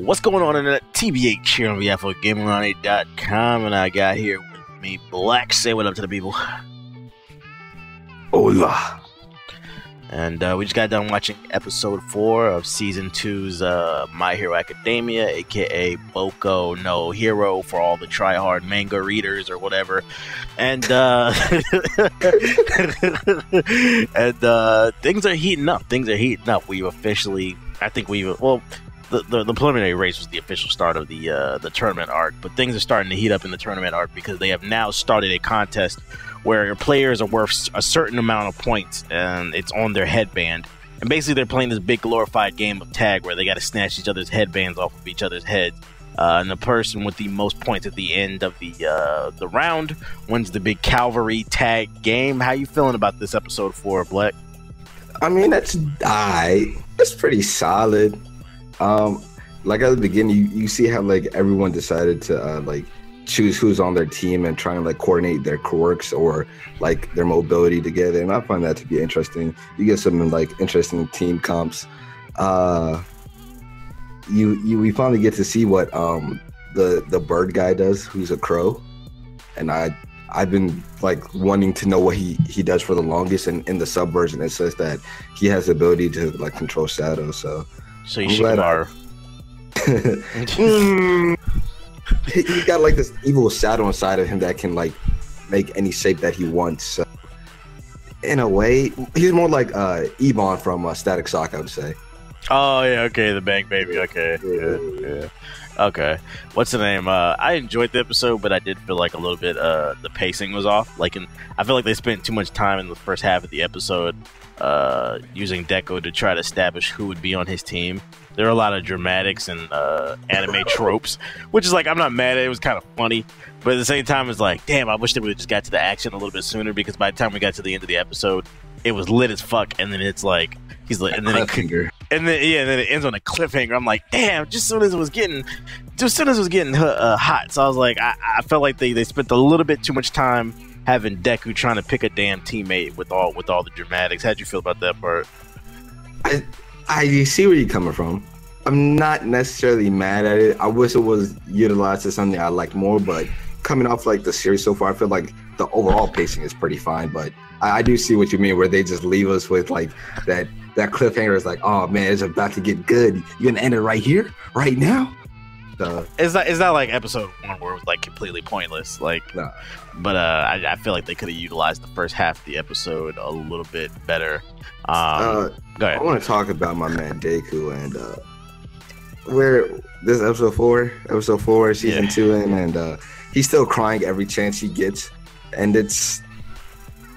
What's going on in that TBH here on behalf of Illuminaughty.com, and I got here with me Black. Say what up to the people. Hola. And we just got done watching episode 4 of season 2's My Hero Academia, aka Boku No Hero for all the try-hard manga readers or whatever. And things are heating up. We've officially, the preliminary race was the official start of the tournament arc, but things are starting to heat up in the tournament arc because they have now started a contest where your players are worth a certain amount of points, and it's on their headband. And basically, they're playing this big glorified game of tag where they got to snatch each other's headbands off of each other's heads. And the person with the most points at the end of the round wins the big Calvary tag game. How you feeling about this episode 4, Black? I mean, that's pretty solid. Like at the beginning, you see how like everyone decided to choose who's on their team and try and like coordinate their quirks or like their mobility together, and I find that to be interesting. You get some like interesting team comps. We finally get to see what the bird guy does, who's a crow, and I've been like wanting to know what he does for the longest. And in the subversion, it says that he has the ability to like control shadows. So you should are. He's got like this evil shadow inside of him that can like make any shape that he wants. So, in a way, he's more like Ebon from Static Shock, I would say. Oh yeah, okay, the Bang Baby. Okay, yeah. Okay, what's the name? I enjoyed the episode, but I did feel like a little bit the pacing was off. I feel like they spent too much time in the first half of the episode using Deku to try to establish who would be on his team. There are a lot of dramatics and anime tropes, which is like, I'm not mad at it. It was kind of funny, but at the same time, it's like, damn, I wish they would have just got to the action a little bit sooner, because by the time we got to the end of the episode, it was lit as fuck, and then it's like, he's like, and then it ends on a cliffhanger. I'm like, damn, just as soon as it was getting hot. So I was like, I felt like they spent a little bit too much time having Deku trying to pick a damn teammate with all the dramatics. How'd you feel about that part? I see where you're coming from. I'm not necessarily mad at it. I wish it was utilized as something I liked more, but coming off like the series so far, I feel like the overall pacing is pretty fine. But I do see what you mean, where they just leave us with like that cliffhanger is like, oh man, it's about to get good. You're gonna end it right here, right now. So, it's not like episode 1 where it was like completely pointless. Like, nah. But I feel like they could have utilized the first half of the episode a little bit better. Go ahead. I want to talk about my man Deku and where this episode 4, season 2 in, and he's still crying every chance he gets. And it's,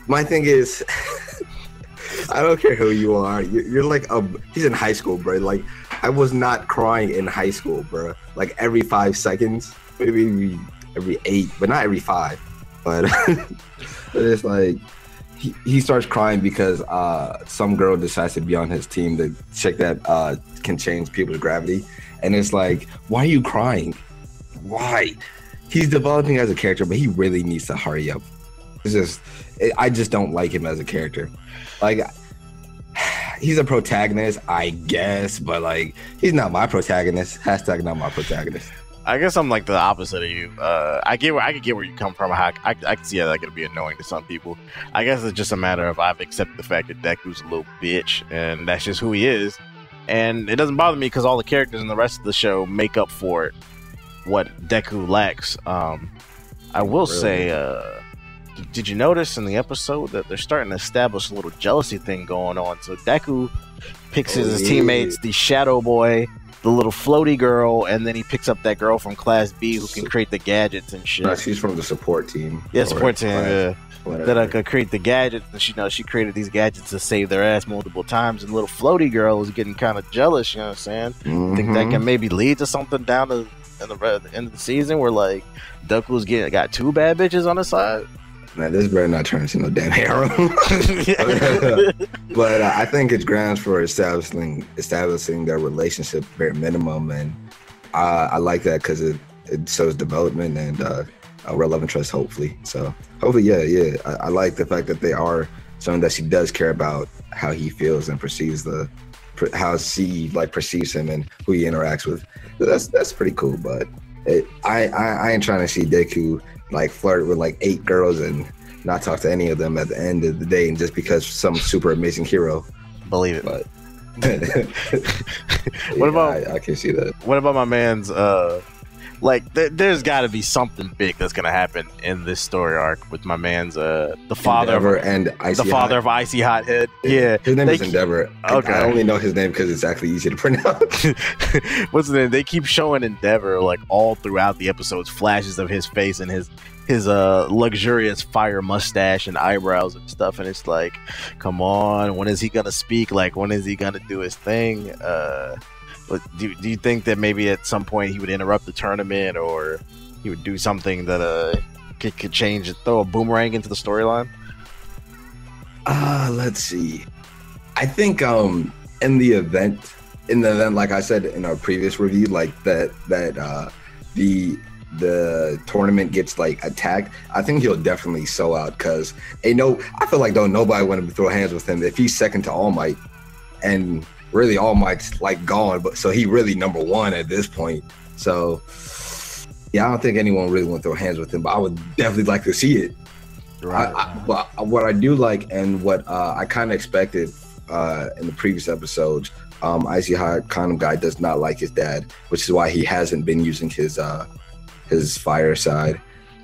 my thing is, I don't care who you are. You're like he's in high school, bro. Like, I was not crying in high school, bro. Like every 5 seconds, maybe every 8, but not every 5. But, but it's like he starts crying because some girl decides to be on his team, the chick that can change people's gravity. And it's like, why are you crying? Why? He's developing as a character, but he really needs to hurry up. I just don't like him as a character. Like, he's a protagonist, I guess, but like, he's not my protagonist. # not my protagonist. I guess I'm like the opposite of you. I can get where you come from. I can see how that could be annoying to some people. I guess it's just a matter of I've accepted the fact that Deku's a little bitch, and that's just who he is. And it doesn't bother me because all the characters in the rest of the show make up for it, what Deku lacks. I will say, did you notice in the episode that they're starting to establish a little jealousy thing going on? So Deku picks his teammates, the Shadow Boy, the little floaty girl, and then he picks up that girl from Class B who can create the gadgets and shit. No, she's from the support team. Yeah, support team. That I could create the gadgets, and she created these gadgets to save their ass multiple times. And little floaty girl is getting kind of jealous. You know what I'm saying? Mm-hmm. Think that can maybe lead to something down to the end of the season where like Deku's got 2 bad bitches on the side. Man, this better not turn into no damn harem. But I think it's grounds for establishing their relationship bare minimum, and I like that because it shows development and a real love interest, hopefully. So hopefully, yeah. I like the fact that they are showing that she does care about how he feels and perceives the how she like perceives him and who he interacts with. So that's pretty cool. But I ain't trying to see Deku like flirt with like 8 girls and not talk to any of them at the end of the day, and just because some super amazing hero. Believe it. But what about I can see that. What about my man's like there's got to be something big that's gonna happen in this story arc with my man's the father Endeavor of, and Icy the father Hot. of Icy Hothead. Yeah, his name is Endeavor. Okay. I only know his name because it's actually easy to pronounce. What's the name? They keep showing Endeavor like all throughout the episodes, flashes of his face and his luxurious fire mustache and eyebrows and stuff, and it's like, come on, when is he gonna speak? Like, when is he gonna do his thing? But do you think that maybe at some point he would interrupt the tournament, or he would do something that could change it, throw a boomerang into the storyline? Let's see. I think in the event, like I said in our previous review, like that the tournament gets like attacked, I think he'll definitely sell out, because I feel like nobody want to throw hands with him if he's second to All Might, and really All Might's like gone, but so he really number 1 at this point. So yeah, I don't think anyone really want to throw hands with him, but I would definitely like to see it. Right. But what I do like, and what I kind of expected in the previous episodes, Icy Hot Condom Guy does not like his dad, which is why he hasn't been using his fire side.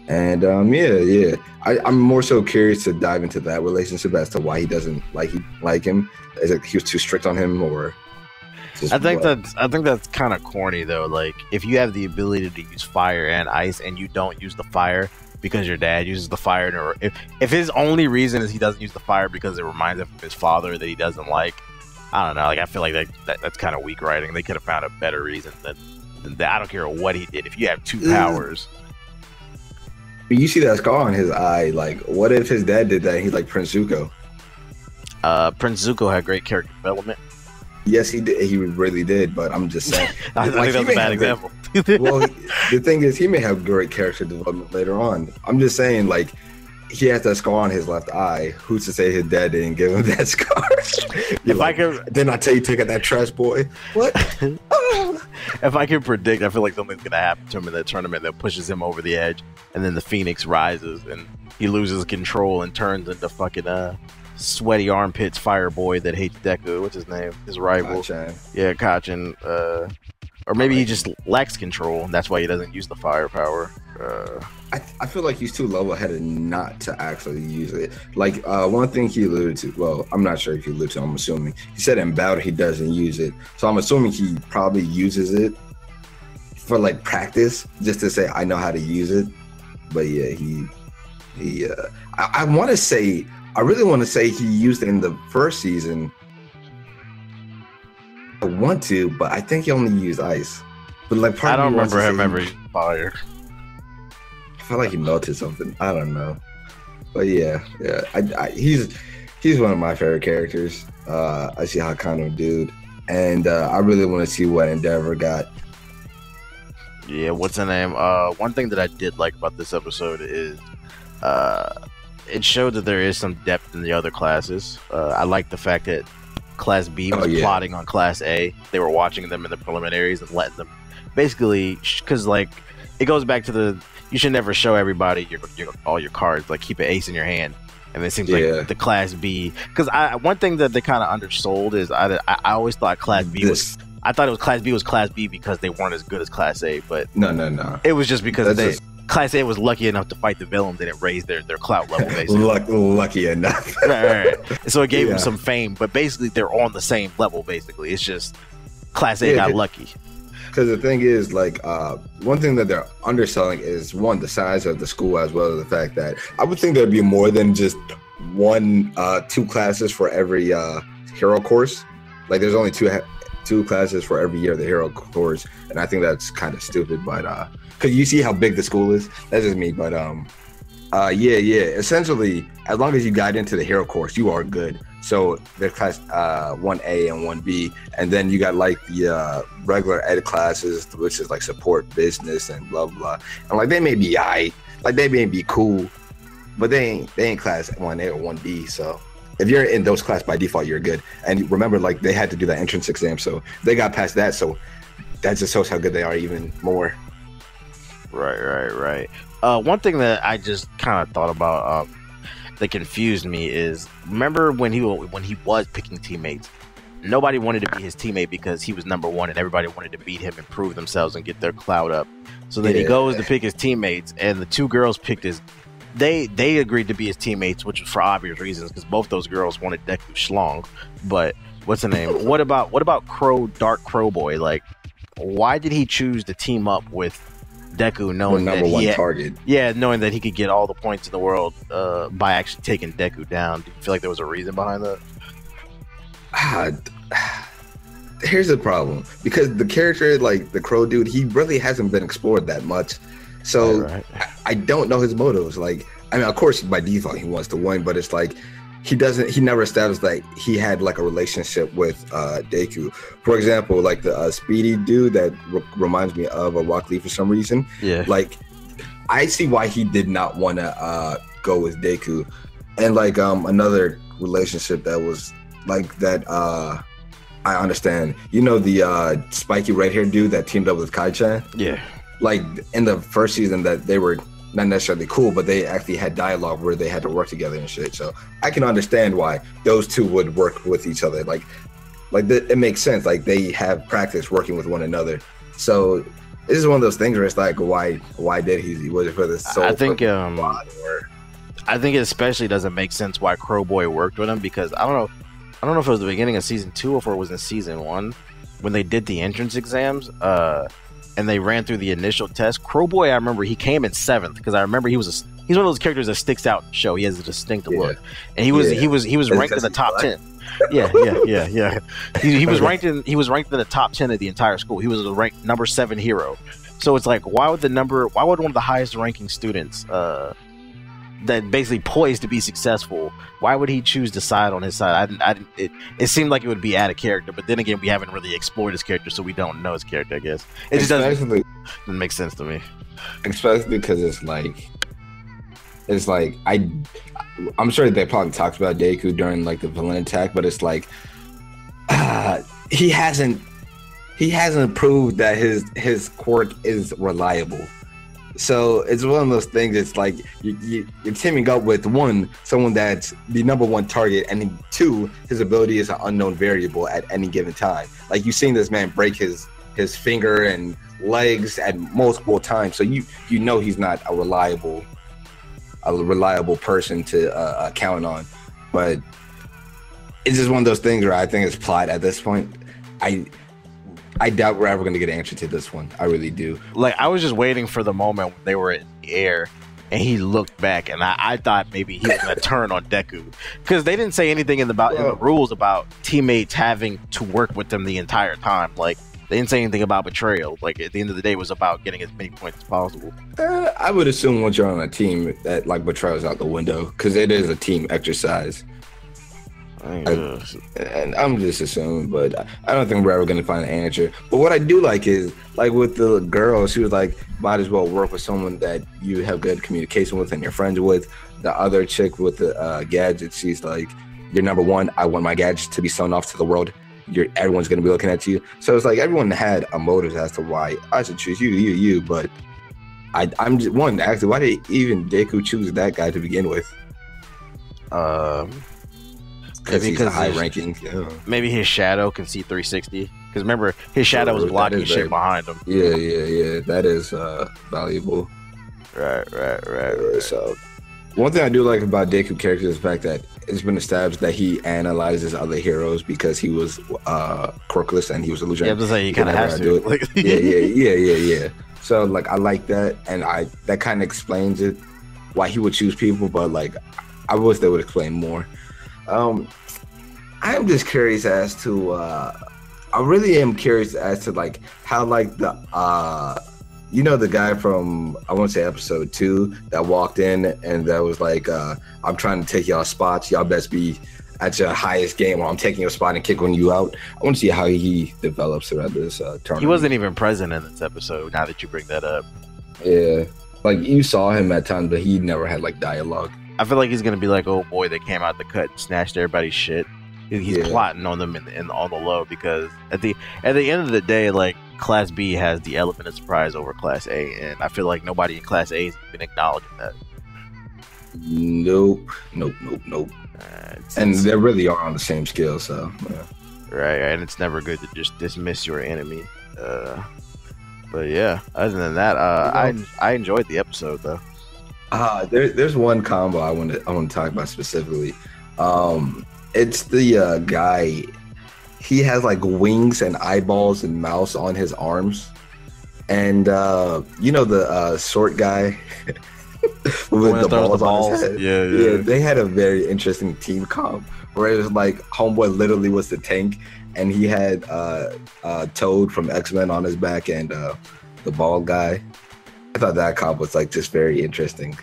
And I'm more so curious to dive into that relationship as to why he doesn't like him. Is it he was too strict on him, or I think that's kind of corny though. Like, if you have the ability to use fire and ice and you don't use the fire because your dad uses the fire, or if his only reason is he doesn't use the fire because it reminds him of his father that he doesn't like, I don't know. Like, I feel like that's kind of weak writing. They could have found a better reason than that. I don't care what he did. If you have 2 powers. You see that scar on his eye. Like, what if his dad did that and he's like Prince Zuko? Prince Zuko had great character development. Yes, he did. He really did. But I'm just saying. I think that's a bad example. Well, the thing is, he may have great character development later on. I'm just saying, like, he has that scar on his left eye. Who's to say his dad didn't give him that scar? Didn't I tell you to take out that trash, boy? What? If I can predict, I feel like something's gonna happen to him in that tournament that pushes him over the edge, and then the Phoenix rises and he loses control and turns into fucking sweaty armpits fire boy that hates Deku. What's his name? His rival. Kachan. Yeah, Kachan. Or maybe he just lacks control, and that's why he doesn't use the firepower. I feel like he's too level-headed not to actually use it. Like, one thing he alluded to, well, I'm not sure if he alluded to, I'm assuming. He said in battle he doesn't use it. So I'm assuming he probably uses it for, like, practice, just to say, I know how to use it. But yeah, I want to say, I really want to say he used it in the first season. I want to, but I think he only used ice. But like, I don't remember him ever using fire. I feel like he melted something. I don't know, but yeah. He's one of my favorite characters. I see how kind of dude, and I really want to see what Endeavor got. Yeah, what's the name? One thing that I did like about this episode is it showed that there is some depth in the other classes. I like the fact that Class B was plotting on Class A. They were watching them in the preliminaries and letting them basically, because like it goes back to you should never show everybody all your cards. Like, keep an ace in your hand. And it seems like the Class B, because one thing that they kind of undersold is I always thought Class B was. I thought it was Class B was Class B because they weren't as good as Class A, but no. It was just because Class A was lucky enough to fight the villains and it raised their clout level, basically. Lucky enough. right. So it gave them some fame, but basically they're on the same level, basically. It's just Class A got lucky. Because the thing is, like, one thing that they're underselling is, one, the size of the school, as well as the fact that I would think there'd be more than just 2 classes for every hero course. Like, there's only two classes for every year of the hero course, and I think that's kind of stupid. But because you see how big the school is, that's just me. But essentially, as long as you got into the hero course, you are good. So there's class 1A and 1B, and then you got like the regular ed classes, which is like support, business, and blah blah. And like, they may be they may be cool, but they ain't class 1A or 1B. So if you're in those class by default, you're good. And remember, like they had to do that entrance exam, so they got past that. So that just shows how good they are even more. Right. One thing that I just kind of thought about that confused me is, remember when he was picking teammates, nobody wanted to be his teammate because he was number one, and everybody wanted to beat him and prove themselves and get their clout up. So then he goes to pick his teammates, and the two girls picked his. They agreed to be his teammates, which was for obvious reasons, because both those girls wanted Deku Schlong. But what's the name? What about Dark Crow Boy? Like, why did he choose to team up with Deku, knowing number that one target? Yeah, knowing that he could get all the points in the world by actually taking Deku down. Do you feel like there was a reason behind that? Here's the problem, because the character, like the Crow dude, he really hasn't been explored that much. So I don't know his motives. Like, I mean, of course, by default, he wants to win, but it's like he never established that he had like a relationship with Deku. For example, like the Speedy dude that reminds me of a Rock Lee for some reason. Yeah. Like, I see why he did not want to go with Deku. And like another relationship that was like that, I understand. You know, the spiky red hair dude that teamed up with Kai-chan? Yeah. Like in the first season, that they were not necessarily cool, but they actually had dialogue where they had to work together and shit. So I can understand why those two would work with each other. It makes sense. Like they have practice working with one another. So this is one of those things where it's like, why did he? Was it for the soul? I think it especially doesn't make sense why Crowboy worked with him, because I don't know if it was the beginning of season 2 or if it was in season 1 when they did the entrance exams. And they ran through the initial test. Crowboy, I remember he came in 7th, because I remember he's one of those characters that sticks out in the show. He has a distinct look, and he was ranked in the top 10. Yeah. He was ranked in the top 10 of the entire school. He was ranked number 7 hero. So it's like, why would one of the highest ranking students that basically poised to be successful, why would he choose to side on his side? It seemed like it would be out of character, but then again, we haven't really explored his character, so we don't know his character, I guess. It just doesn't make sense to me. Especially because it's like I'm sure they probably talked about Deku during like the villain attack, but it's like he hasn't proved that his quirk is reliable. So it's one of those things. It's like you're teaming up with someone that's the number 1 target, and then 2, his ability is an unknown variable at any given time. Like you've seen this man break his finger and legs at multiple times, so you know he's not a reliable person to count on. But it's just one of those things where I think it's plot at this point. I doubt we're ever going to get an answer to this one. I really do. Like, I was just waiting for the moment when they were in the air and he looked back, and I thought maybe he was going to turn on Deku, because they didn't say anything in the rules about teammates having to work with them the entire time. Like, they didn't say anything about betrayal. Like, at the end of the day, it was about getting as many points as possible. I would assume once you're on a team that like betrayal's out the window, because it is a team exercise. And I'm just assuming, but I don't think we're ever going to find an answer. But what I do like is, like with the girl, she was like, might as well work with someone that you have good communication with and you're friends with. The other chick with the gadgets, she's like, you're number 1. I want my gadgets to be shown off to the world. Everyone's going to be looking at you. So it's like everyone had a motive as to why I should choose you. But I'm just one, actually, why did even Deku choose that guy to begin with? Because he's high ranking. Yeah. Maybe his shadow can see 360. Because remember, his shadow was blocking shit behind him. Yeah. That is valuable. Right. So, one thing I do like about Deku character is the fact that it's been established that he analyzes other heroes because he was quirkless and he was illusionary. Yeah, I'm saying he kind of has to. Yeah. So, like, I like that, and that kind of explains it, why he would choose people. But like, I wish they would explain more. I'm just curious as to I really am curious as to like how like the the guy from, I want to say episode 2 that walked in and that was like I'm trying to take y'all spots, y'all best be at your highest game, or I'm taking your spot and kicking you out. I want to see how he develops throughout this tournament. He wasn't even present in this episode, now that you bring that up. Yeah, like you saw him at times, but he never had like dialogue. I feel like he's gonna be like, oh boy, they came out the cut and snatched everybody's shit. He's plotting on them on the low, because at the end of the day, like, Class B has the element of surprise over Class A, and I feel like nobody in Class A has been acknowledging that. Nope. And they really are on the same scale, so yeah. Right, and it's never good to just dismiss your enemy. But yeah, other than that, I enjoyed the episode though. There's one combo I want to talk about specifically. It's the guy. He has like wings and eyeballs and mouths on his arms, and you know the short guy with the balls on his head. Yeah. They had a very interesting team comp where it was like homeboy literally was the tank, and he had Toad from X-Men on his back and the bald guy. I thought that comp was like just very interesting,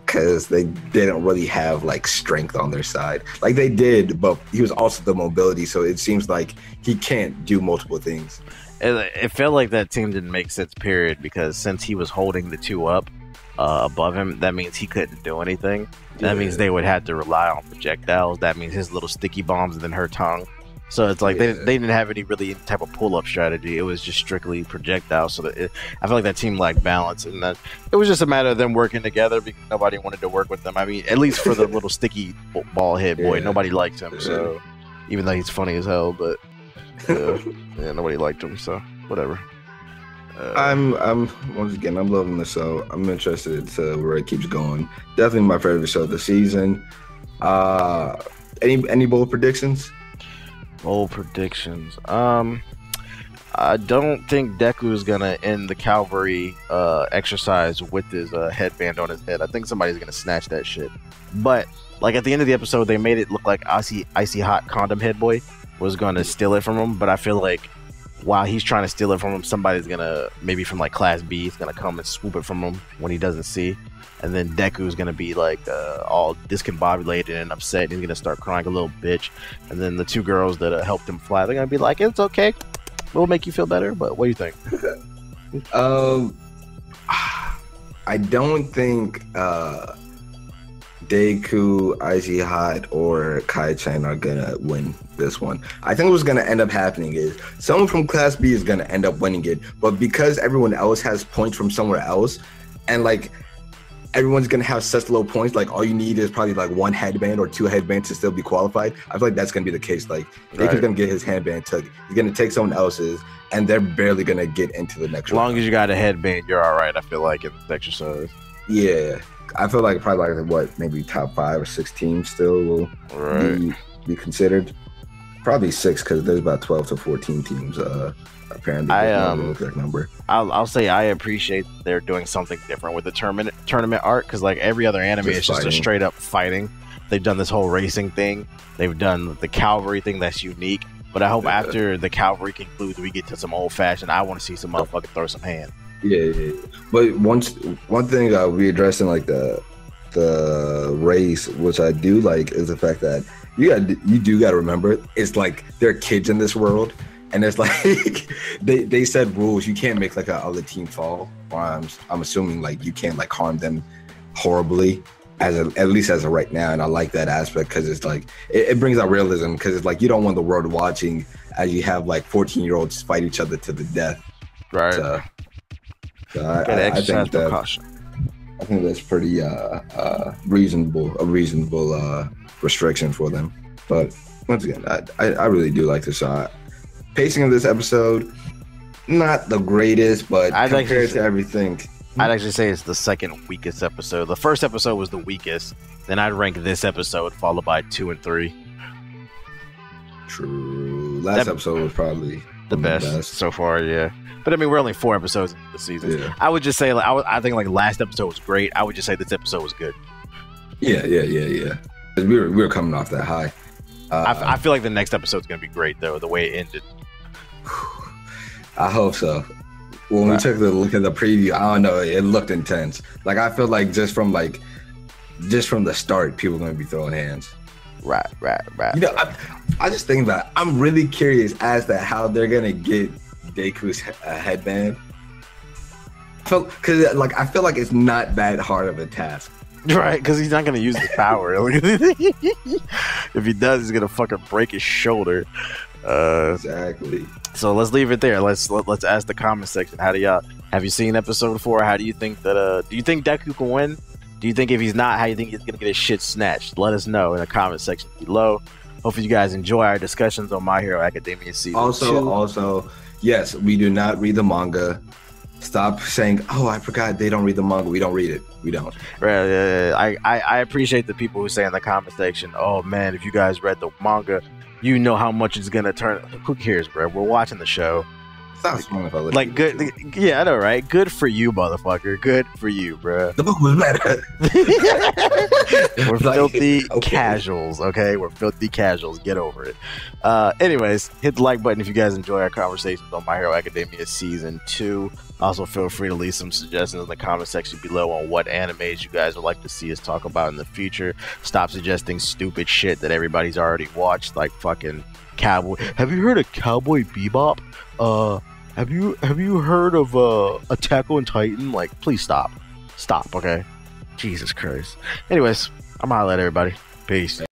because they didn't really have like strength on their side. Like they did, but he was also the mobility, so it seems like he can't do multiple things. It felt like that team didn't make sense, period, because since he was holding the two up above him, that means he couldn't do anything. That means they would have to rely on projectiles. That means his little sticky bombs and then her tongue. So it's like they didn't have any type of pull-up strategy. It was just strictly projectiles. So I feel like that team lacked balance, and that it was just a matter of them working together because nobody wanted to work with them. I mean, at least for the little sticky ball head boy, nobody liked him. So even though he's funny as hell, but nobody liked him. So whatever. I'm once again, I'm loving the show. I'm interested to where it keeps going. Definitely my favorite show of the season. Any bold predictions? Bold predictions. I don't think Deku's gonna end the cavalry exercise with his headband on his head. I think somebody's gonna snatch that shit. But like at the end of the episode, they made it look like icy hot condom head boy was gonna steal it from him. But I feel like while he's trying to steal it from him, somebody's gonna, maybe from like Class B, is gonna come and swoop it from him when he doesn't see. And then Deku's gonna be like all discombobulated and upset. He's gonna start crying a little bitch. And then the two girls that helped him fly, they're gonna be like, "It's okay, we'll make you feel better." But what do you think? I don't think Deku, Icy Hot, or Kai-chan are gonna win this one. I think what's gonna end up happening is someone from Class B is gonna end up winning it, but because everyone else has points from somewhere else, and like everyone's gonna have such low points, like all you need is probably like one headband or two headbands to still be qualified. I feel like that's gonna be the case. Like Deku's gonna get his headband took, he's gonna take someone else's, and they're barely gonna get into the next round. As long as you got a headband, you're all right. I feel like in this exercise. Yeah, I feel like probably like what, maybe top 5 or 6 teams still will be considered. Probably 6, because there's about 12 to 14 teams. Apparently, exact number. I'll say I appreciate they're doing something different with the tournament art, because like every other anime is just a straight up fighting. They've done this whole racing thing. They've done the cavalry thing that's unique. But I hope after the cavalry concludes, we get to some old fashioned. I want to see some motherfucker throw some hand. Yeah. But one thing we addressed in like the race, which I do like, is the fact that you do got to remember, it's like there are kids in this world. And it's like they said rules. You can't make like a other team fall. I'm assuming like you can't like harm them horribly, at least as of right now. And I like that aspect, because it's like it brings out realism, because it's like you don't want the world watching as you have like 14-year-olds fight each other to the death. Right. So I think precaution. I think that's pretty reasonable restriction for them. But once again, I really do like this shot. Pacing of this episode, not the greatest, but compared to everything, I'd actually say it's the second weakest episode. The first episode was the weakest. Then I'd rank this episode followed by 2 and 3. True. Last episode was probably the best so far, yeah. But I mean, we're only 4 episodes into the season. Yeah. I would just say, like, I think like last episode was great. I would just say this episode was good. Yeah. We were coming off that high. I feel like the next episode's gonna be great though, the way it ended. I hope so. When we took the look at the preview, I don't know, it looked intense. Like I feel like just from the start, people are gonna be throwing hands. Right. You know, I just think about it. I'm really curious as to how they're gonna get Deku's headband. Because like I feel like it's not that hard of a task. Right, because he's not gonna use his power. If he does, he's gonna fucking break his shoulder. Exactly. So let's leave it there. Let's ask the comment section. How do y'all have you seen episode 4? How do you think that? Do you think Deku can win? Do you think if he's not, how do you think he's gonna get his shit snatched? Let us know in the comment section below. Hopefully you guys enjoy our discussions on My Hero Academia season 2. Also, yes, we do not read the manga. Stop saying, "Oh, I forgot they don't read the manga." We don't read it. We don't. Right. I appreciate the people who say in the comment section, "Oh man, if you guys read the manga, you know how much it's gonna turn." Who cares, bro? We're watching the show. Like good, yeah, I know, right? Good for you, motherfucker. Good for you, bro. The book was better. We're filthy casuals, okay? We're filthy casuals. Get over it. Anyways, hit the like button if you guys enjoy our conversations on My Hero Academia Season 2. Also, feel free to leave some suggestions in the comment section below on what animes you guys would like to see us talk about in the future. Stop suggesting stupid shit that everybody's already watched, like fucking Cowboy. Have you heard of Cowboy Bebop? Have you heard of Attack on Titan? Like, please stop, okay? Jesus Christ. Anyways, I'm out at everybody. Peace.